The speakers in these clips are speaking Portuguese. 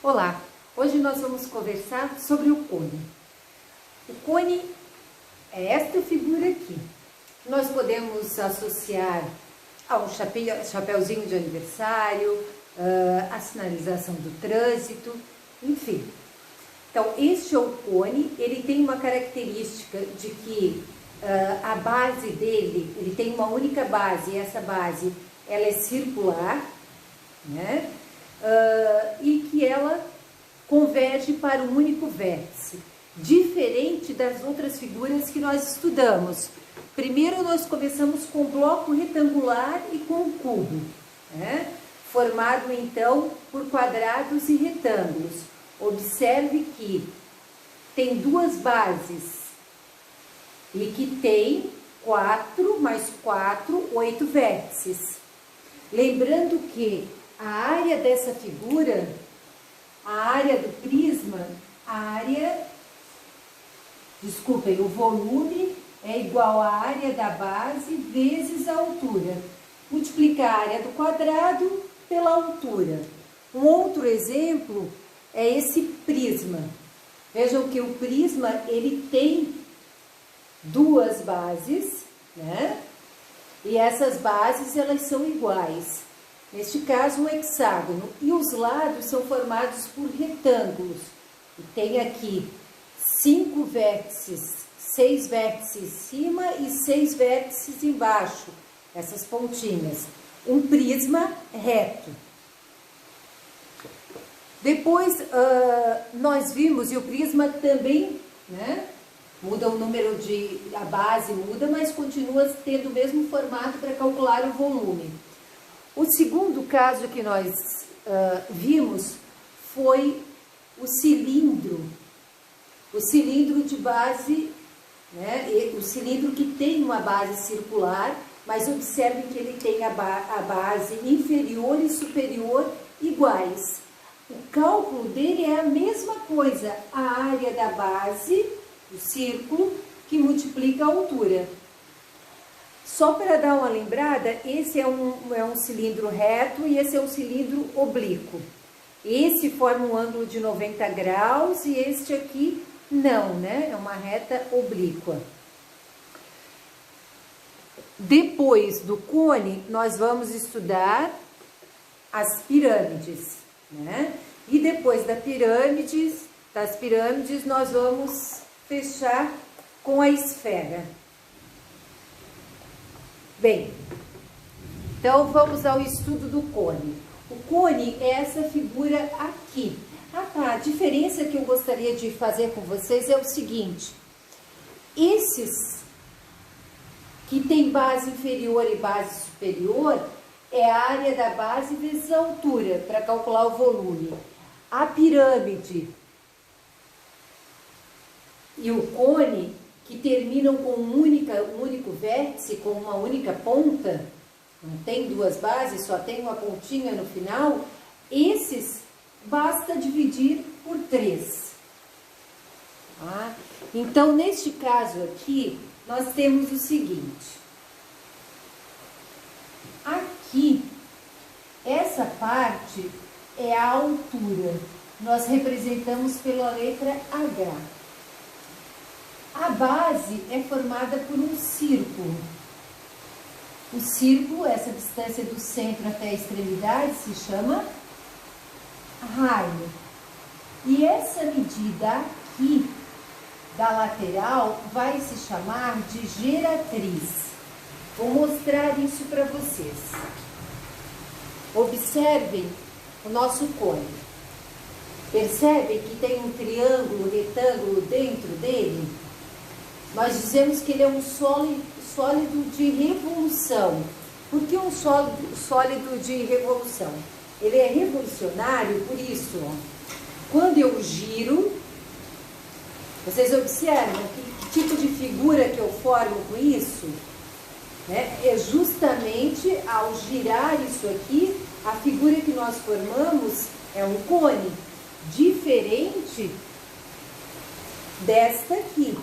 Olá, hoje nós vamos conversar sobre o cone. O cone é esta figura aqui. Nós podemos associar a um chapéuzinho de aniversário, a sinalização do trânsito, enfim. Então, este é o cone, ele tem uma característica de que a base dele, ele tem uma única base, e essa base ela é circular, né? E que ela converge para um único vértice, diferente das outras figuras que nós estudamos. Primeiro nós começamos com o bloco retangular e com o cubo, né? Formado então por quadrados e retângulos. Observe que tem duas bases e que tem 4 mais 4, 8 vértices. Lembrando que a área dessa figura, a área do prisma, o volume é igual à área da base vezes a altura. Multiplicar a área do quadrado pela altura. Um outro exemplo é esse prisma. Vejam que o prisma, ele tem duas bases, né? E essas bases, elas são iguais. Neste caso, o hexágono. E os lados são formados por retângulos. E tem aqui 5 vértices, 6 vértices em cima e 6 vértices embaixo. Essas pontinhas. Um prisma reto. Depois, nós vimos, e o prisma também, né? Muda o número a base muda, mas continua tendo o mesmo formato para calcular o volume. O segundo caso que nós vimos foi o cilindro de base, né? O cilindro que tem uma base circular, mas observe que ele tem a base inferior e superior iguais. O cálculo dele é a mesma coisa, a área da base, o círculo, que multiplica a altura. Só para dar uma lembrada, esse é um cilindro reto e esse é um cilindro oblíquo. Esse forma um ângulo de 90 graus e este aqui não, né? É uma reta oblíqua. Depois do cone, nós vamos estudar as pirâmides, né? E depois das pirâmides, nós vamos fechar com a esfera. Bem, então vamos ao estudo do cone. O cone é essa figura aqui. A diferença que eu gostaria de fazer com vocês é o seguinte. Esses que tem base inferior e base superior é a área da base vezes a altura, para calcular o volume. A pirâmide e o cone, que terminam com um único vértice, com uma única ponta, não tem duas bases, só tem uma pontinha no final, esses basta dividir por 3. Tá? Então, neste caso aqui, nós temos o seguinte. Aqui, essa parte é a altura. Nós representamos pela letra H. A base é formada por um círculo. O círculo, essa distância do centro até a extremidade, se chama raio. E essa medida aqui, da lateral, vai se chamar de geratriz. Vou mostrar isso para vocês. Observem o nosso cone. Percebem que tem um triângulo, retângulo dentro dele? Nós dizemos que ele é um sólido de revolução. Por que um sólido de revolução? Ele é revolucionário por isso, ó. Quando eu giro, vocês observam que tipo de figura que eu formo com isso? Né? É justamente ao girar isso aqui, a figura que nós formamos é um cone, diferente desta aqui.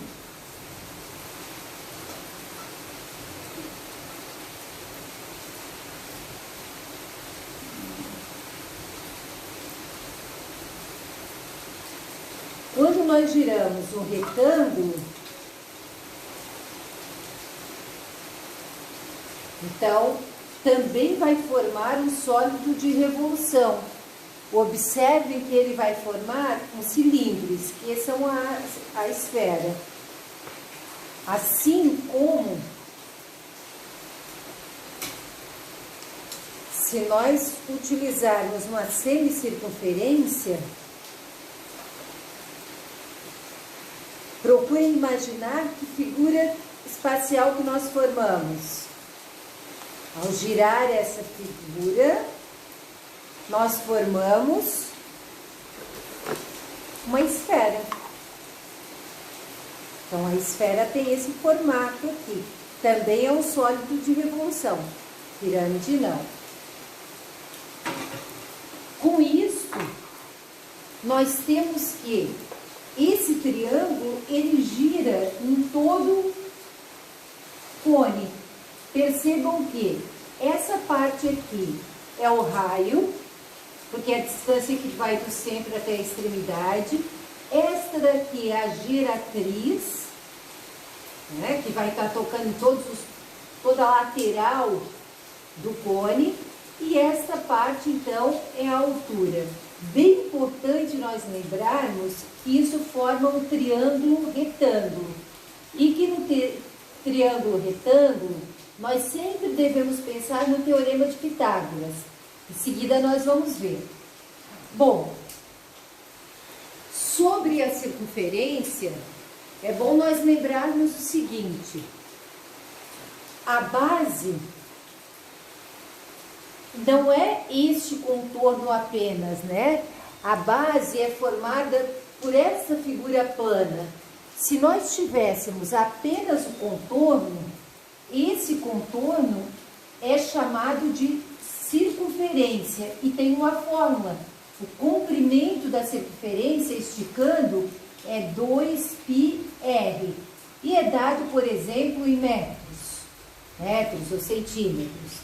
nós giramos um retângulo, então também vai formar um sólido de revolução. Observem que ele vai formar um cilindro, esqueçam a esfera. Assim como se nós utilizarmos uma semicircunferência, procurem imaginar que figura espacial que nós formamos. Ao girar essa figura, nós formamos uma esfera. Então, a esfera tem esse formato aqui. Também é um sólido de revolução. Pirâmide não. Com isso, nós temos que esse triângulo, ele gira em todo o cone. Percebam que essa parte aqui é o raio, porque é a distância que vai do centro até a extremidade. Esta daqui é a giratriz, né, que vai estar tocando em toda a lateral do cone. E esta parte, então, é a altura. Bem importante nós lembrarmos que isso forma um triângulo retângulo. E que no triângulo retângulo, nós sempre devemos pensar no Teorema de Pitágoras. Em seguida, nós vamos ver. Bom, sobre a circunferência, é bom nós lembrarmos o seguinte. A base não é este contorno apenas, né? A base é formada por essa figura plana. Se nós tivéssemos apenas o contorno, esse contorno é chamado de circunferência e tem uma fórmula. O comprimento da circunferência, esticando, é 2πr e é dado, por exemplo, em metros ou centímetros.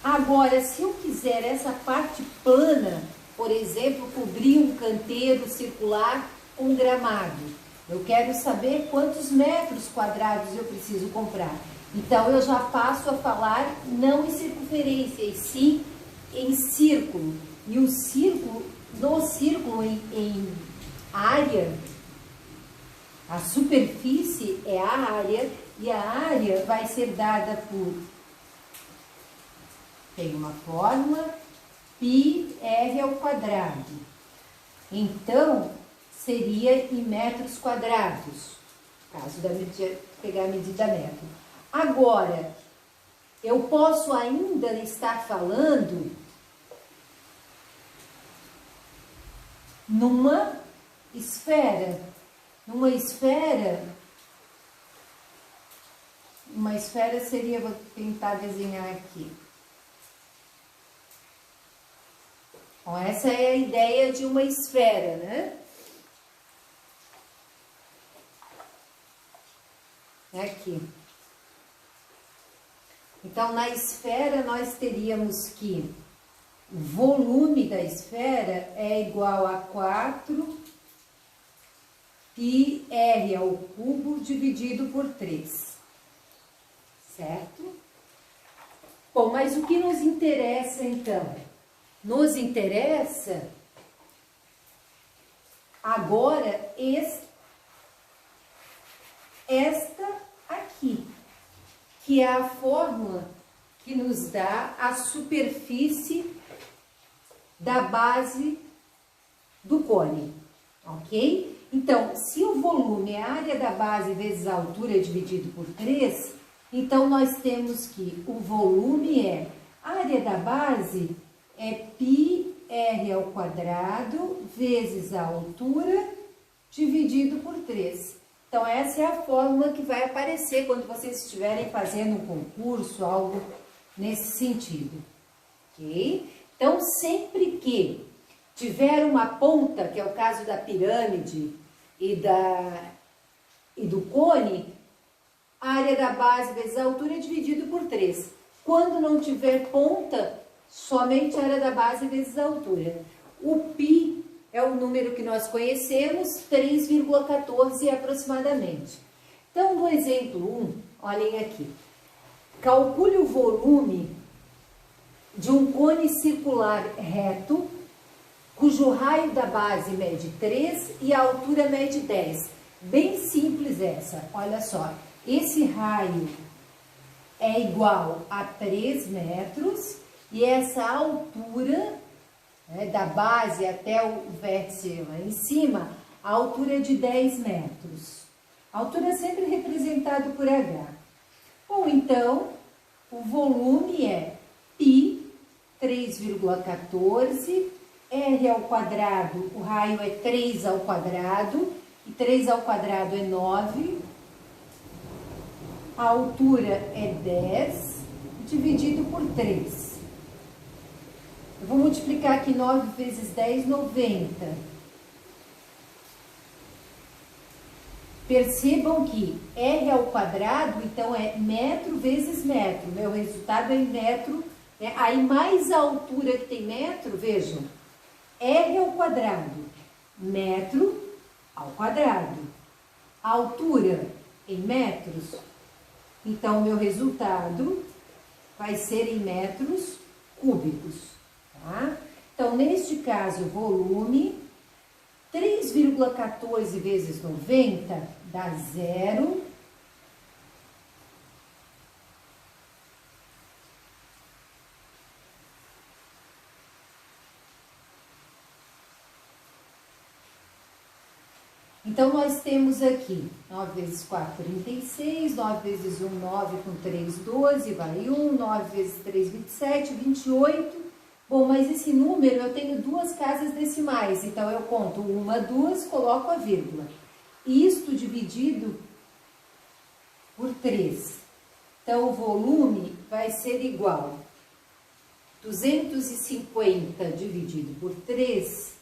Agora, se eu quiser essa parte plana, por exemplo, cobrir um canteiro circular com gramado, eu quero saber quantos metros quadrados eu preciso comprar. Então, eu já passo a falar não em circunferência, e sim em círculo. E o círculo, no círculo em área, a superfície é a área, e a área vai ser dada por... Tem uma fórmula, πr ao quadrado. Então, seria em metros quadrados, caso da medida, pegar a medida metro. Agora, eu posso ainda estar falando numa esfera. Uma esfera seria, vou tentar desenhar aqui. Bom, essa é a ideia de uma esfera, né? Aqui. Então, na esfera, nós teríamos que o volume da esfera é igual a 4πr ao cubo dividido por 3. Certo? Bom, mas o que nos interessa, então? Nos interessa agora esta aqui, que é a fórmula que nos dá a superfície da base do cone, ok? Então, se o volume é a área da base vezes a altura dividido por 3, então nós temos que o volume é a área da base é πr ao quadrado vezes a altura dividido por 3. Então, essa é a fórmula que vai aparecer quando vocês estiverem fazendo um concurso, algo nesse sentido. Ok? Então, sempre que tiver uma ponta, que é o caso da pirâmide e do cone, a área da base vezes a altura é dividido por 3. Quando não tiver ponta, somente a área da base vezes a altura. O π é o número que nós conhecemos, 3,14 aproximadamente. Então, no exemplo 1, olhem aqui. Calcule o volume de um cone circular reto, cujo raio da base mede 3 e a altura mede 10. Bem simples essa, olha só. Esse raio é igual a 3 metros e essa altura, né, da base até o vértice lá em cima, a altura é de 10 metros. A altura é sempre representada por H. Ou então, o volume é π, 3,14, R ao quadrado, o raio é 3 ao quadrado, e 3 ao quadrado é 9, a altura é 10, dividido por 3. Eu vou multiplicar aqui 9 vezes 10, 90. Percebam que R ao quadrado, então, é metro vezes metro. Meu resultado é em metro, né? Aí, mais a altura que tem metro, vejam, R ao quadrado, metro ao quadrado. A altura em metros, então, meu resultado vai ser em metros cúbicos, tá? Então, neste caso, volume, 3,14 vezes 90 dá 0. Então, nós temos aqui 9 vezes 4, 36, 9 vezes 1, 9, com 3, 12, vai 1, 9 vezes 3, 27, 28. Bom, mas esse número eu tenho duas casas decimais, então eu conto uma, duas, coloco a vírgula. Isto dividido por 3. Então, o volume vai ser igual a 250 dividido por 3,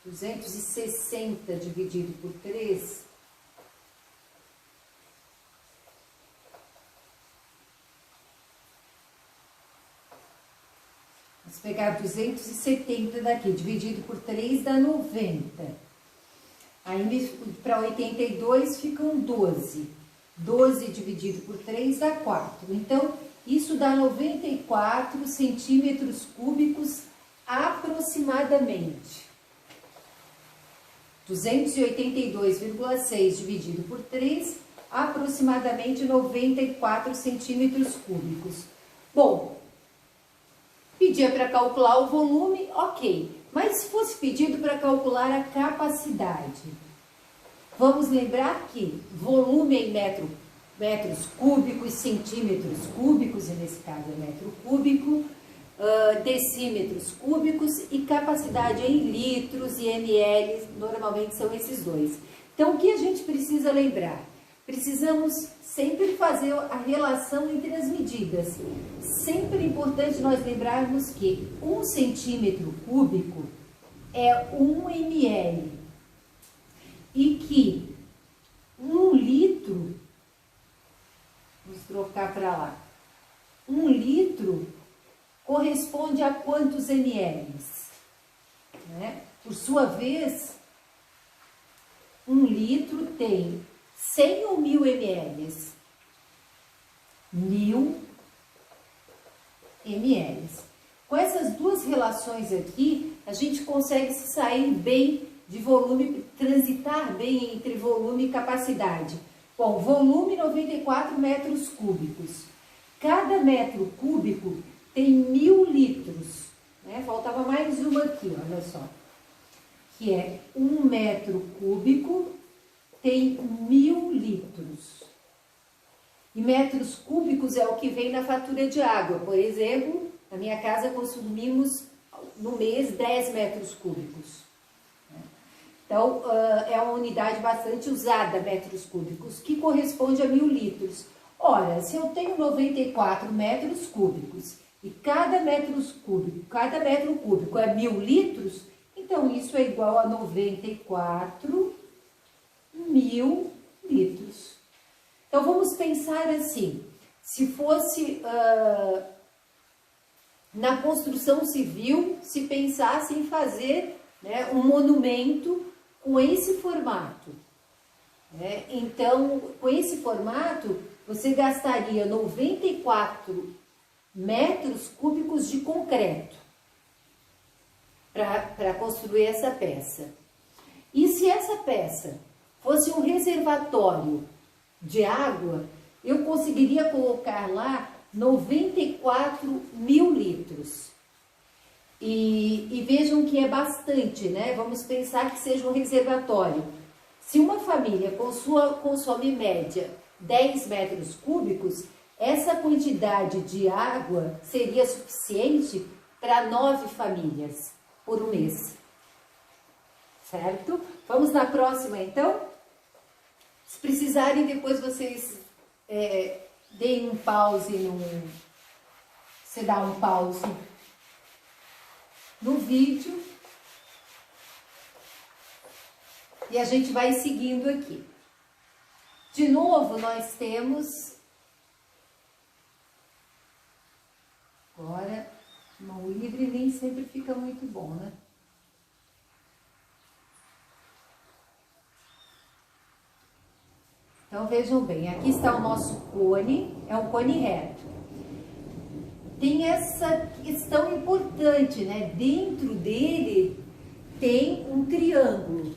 260 dividido por 3, vamos pegar 270 daqui, dividido por 3 dá 90. Aí, para 82 ficam 12. 12 dividido por 3 dá 4. Então, isso dá 94 centímetros cúbicos aproximadamente. 282,6 dividido por 3, aproximadamente 94 centímetros cúbicos. Bom, pedia para calcular o volume, ok. Mas se fosse pedido para calcular a capacidade, vamos lembrar que volume em metros cúbicos, centímetros cúbicos, e nesse caso é metro cúbico, decímetros cúbicos, e capacidade em litros e ml, normalmente são esses dois. Então, o que a gente precisa lembrar? Precisamos sempre fazer a relação entre as medidas. Sempre é importante nós lembrarmos que 1 centímetro cúbico é 1 ml e que 1 litro, vamos trocar para lá, 1 litro corresponde a quantos ml? Né? Por sua vez, 1 litro tem 100 ou 1000 ml? 1000 ml. Com essas duas relações aqui, a gente consegue se sair bem de volume, transitar bem entre volume e capacidade. Bom, volume 94 metros cúbicos. Cada metro cúbico tem 1000 litros. Né? Faltava mais uma aqui, olha só. Que é 1 metro cúbico tem 1000 litros. E metros cúbicos é o que vem na fatura de água. Por exemplo, na minha casa consumimos no mês 10 metros cúbicos. Então, é uma unidade bastante usada, metros cúbicos, que corresponde a 1000 litros. Ora, se eu tenho 94 metros cúbicos e cada metro cúbico é 1000 litros, então isso é igual a 94 mil litros. Então, vamos pensar assim, se fosse na construção civil, se pensasse em fazer né, um monumento com esse formato. Né? Então, com esse formato, você gastaria 94 metros cúbicos de concreto para construir essa peça. E se essa peça fosse um reservatório de água, eu conseguiria colocar lá 94 mil litros. E vejam que é bastante, né? Vamos pensar que seja um reservatório. Se uma família consome média 10 metros cúbicos, essa quantidade de água seria suficiente para 9 famílias por um mês. Certo? Vamos na próxima, então? Se precisarem, depois vocês deem um pause, você dá um pause no vídeo e a gente vai seguindo aqui. De novo, nós temos agora mão livre, nem sempre fica muito bom, né? Então vejam bem, aqui está o nosso cone, é um cone reto. Tem essa questão importante, né? Dentro dele tem um triângulo.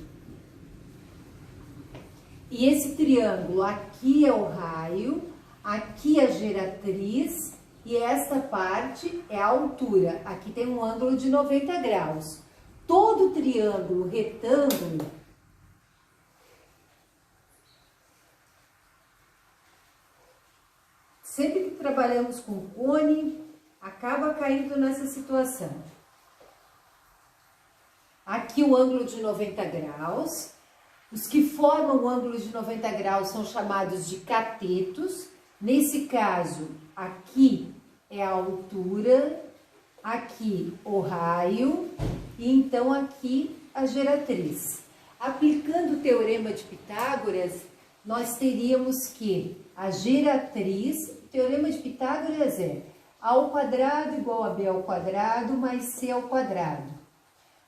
E esse triângulo, aqui é o raio, aqui é a geratriz e esta parte é a altura. Aqui tem um ângulo de 90 graus. Todo triângulo retângulo sempre que trabalhamos com cone, acaba caindo nessa situação. Aqui o ângulo de 90 graus. Os que formam o ângulo de 90 graus são chamados de catetos. Nesse caso, aqui é a altura, aqui o raio e então aqui a geratriz. Aplicando o teorema de Pitágoras, nós teríamos que a geratriz, o teorema de Pitágoras é A ao quadrado igual a B ao quadrado mais C ao quadrado.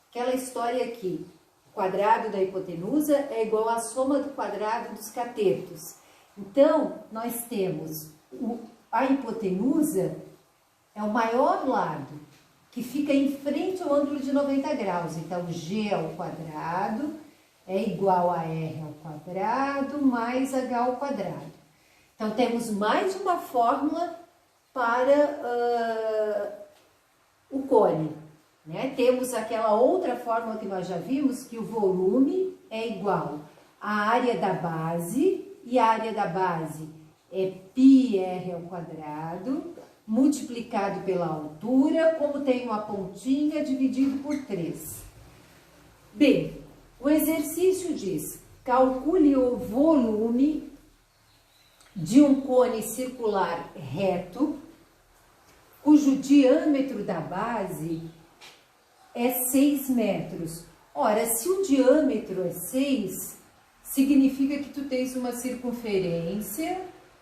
Aquela história aqui, o quadrado da hipotenusa é igual à soma do quadrado dos catetos. Então, nós temos a hipotenusa é o maior lado, que fica em frente ao ângulo de 90 graus. Então, G ao quadrado é igual a R ao quadrado mais H ao quadrado. Então, temos mais uma fórmula para o cone. Né? Temos aquela outra fórmula que nós já vimos, que o volume é igual à área da base, e a área da base é πr ao quadrado, multiplicado pela altura, como tem uma pontinha, dividido por 3. Bem, o exercício diz, calcule o volume de um cone circular reto, cujo diâmetro da base é 6 metros. Ora, se o diâmetro é 6, significa que tu tens uma circunferência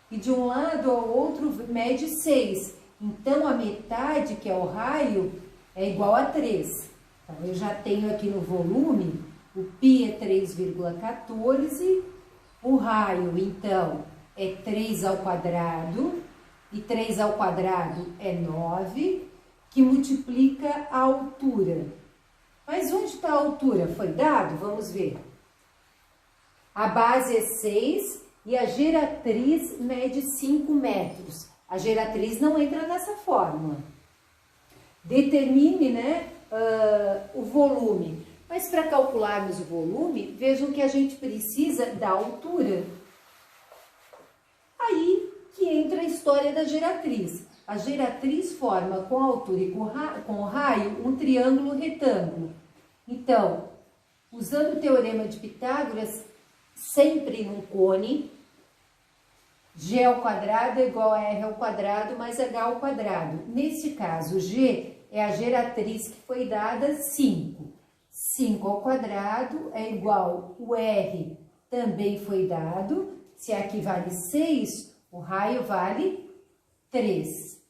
e de um lado ao outro mede 6. Então, a metade, que é o raio, é igual a 3. Então, eu já tenho aqui no volume, o π é 3,14, o raio, então, é 3 ao quadrado, e 3 ao quadrado é 9, que multiplica a altura. Mas onde está a altura? Foi dado? Vamos ver. A base é 6 e a geratriz mede 5 metros. A geratriz não entra nessa fórmula. Determine, né, o volume. Mas para calcularmos o volume, vejam que a gente precisa da altura. Aí que entra a história da geratriz. A geratriz forma com a altura e com o raio um triângulo retângulo. Então, usando o teorema de Pitágoras, sempre num cone, G ao quadrado é igual a R ao quadrado mais H ao quadrado. Nesse caso, G é a geratriz que foi dada 5. 5 ao quadrado é igual, o R também foi dado. Se aqui vale 6, o raio vale 3.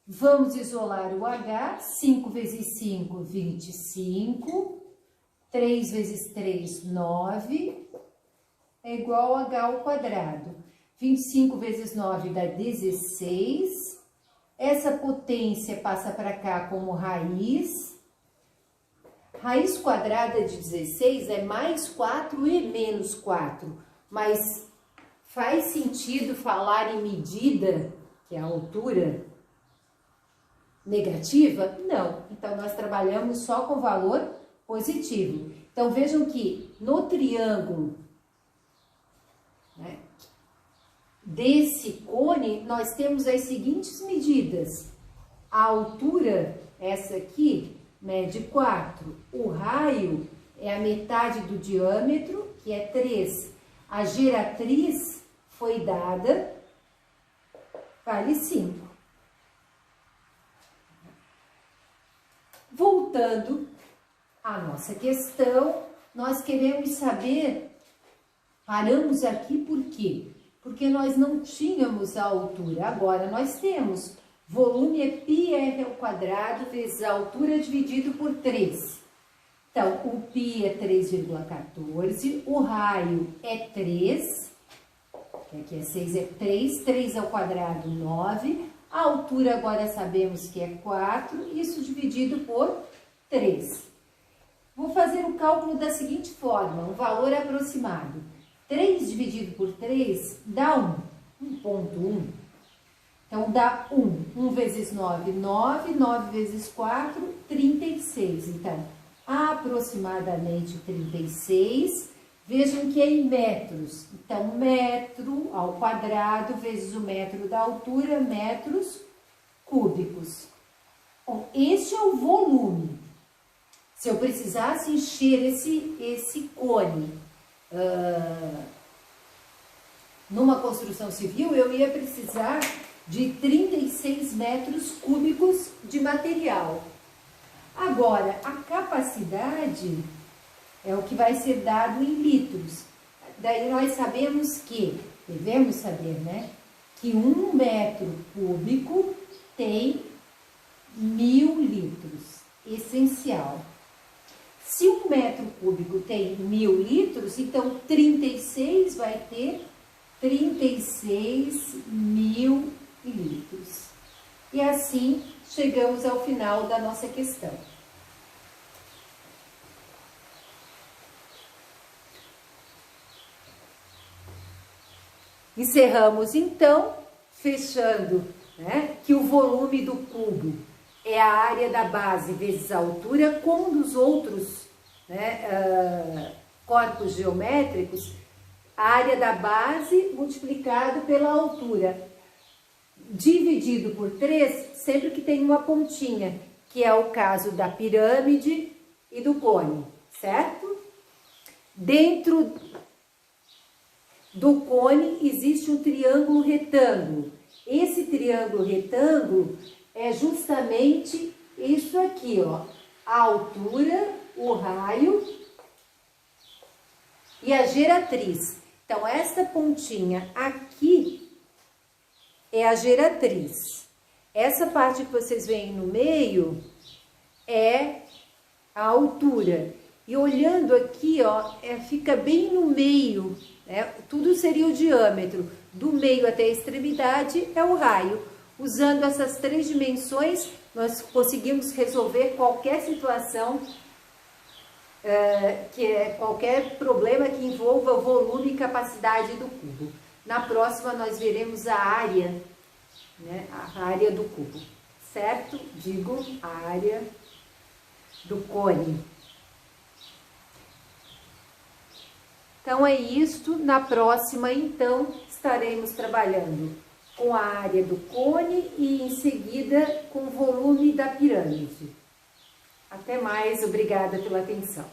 Vamos isolar o H, 5 vezes 5, 25, 3 vezes 3, 9, é igual a H ao quadrado. 25 vezes 9 dá 16, essa potência passa para cá como raiz. Raiz quadrada de 16 é mais 4 e menos 4, mas faz sentido falar em medida, que é a altura, negativa? Não. Então, nós trabalhamos só com valor positivo. Então, vejam que no triângulo, né, desse cone, nós temos as seguintes medidas. A altura, essa aqui, mede 4. O raio é a metade do diâmetro, que é 3. A geratriz foi dada, vale 5. Voltando à nossa questão, nós queremos saber, paramos aqui por quê? Porque nós não tínhamos a altura, agora nós temos. Volume é πr ao quadrado vezes a altura dividido por 3. Então, o π é 3,14, o raio é 3, que aqui é 6, é 3, 3 ao quadrado, 9. A altura agora sabemos que é 4, isso dividido por 3. Vou fazer o cálculo da seguinte forma, um valor aproximado. 3 dividido por 3 dá 1, 1,1. Então, dá 1. 1 vezes 9, 9. 9 vezes 4, 36. Então, aproximadamente 36. Vejam que é em metros. Então, metro ao quadrado vezes o metro da altura, metros cúbicos. Bom, este é o volume. Se eu precisasse encher esse cone numa construção civil, eu ia precisar de 36 metros cúbicos de material. Agora, a capacidade é o que vai ser dado em litros. Daí nós sabemos que, devemos saber, né? Que 1 metro cúbico tem 1000 litros, essencial. Se 1 metro cúbico tem 1000 litros, então 36 vai ter 36.000 litros. E assim chegamos ao final da nossa questão. Encerramos então, fechando, né, que o volume do cubo é a área da base vezes a altura, como dos outros, né, corpos geométricos, a área da base multiplicado pela altura, dividido por 3, sempre que tem uma pontinha, que é o caso da pirâmide e do cone, certo? Dentro do cone existe um triângulo retângulo. Esse triângulo retângulo é justamente isso aqui, ó, a altura, o raio e a geratriz. Então, essa pontinha aqui é a geratriz. Essa parte que vocês veem no meio é a altura. E olhando aqui, ó, fica bem no meio, né? Tudo seria o diâmetro. Do meio até a extremidade é o raio. Usando essas 3 dimensões, nós conseguimos resolver qualquer situação, qualquer problema que envolva volume e capacidade do cubo. Na próxima, nós veremos a área, né, a área do cubo, certo? Digo, a área do cone. Então, é isto. Na próxima, então, estaremos trabalhando com a área do cone e, em seguida, com o volume da pirâmide. Até mais, obrigada pela atenção.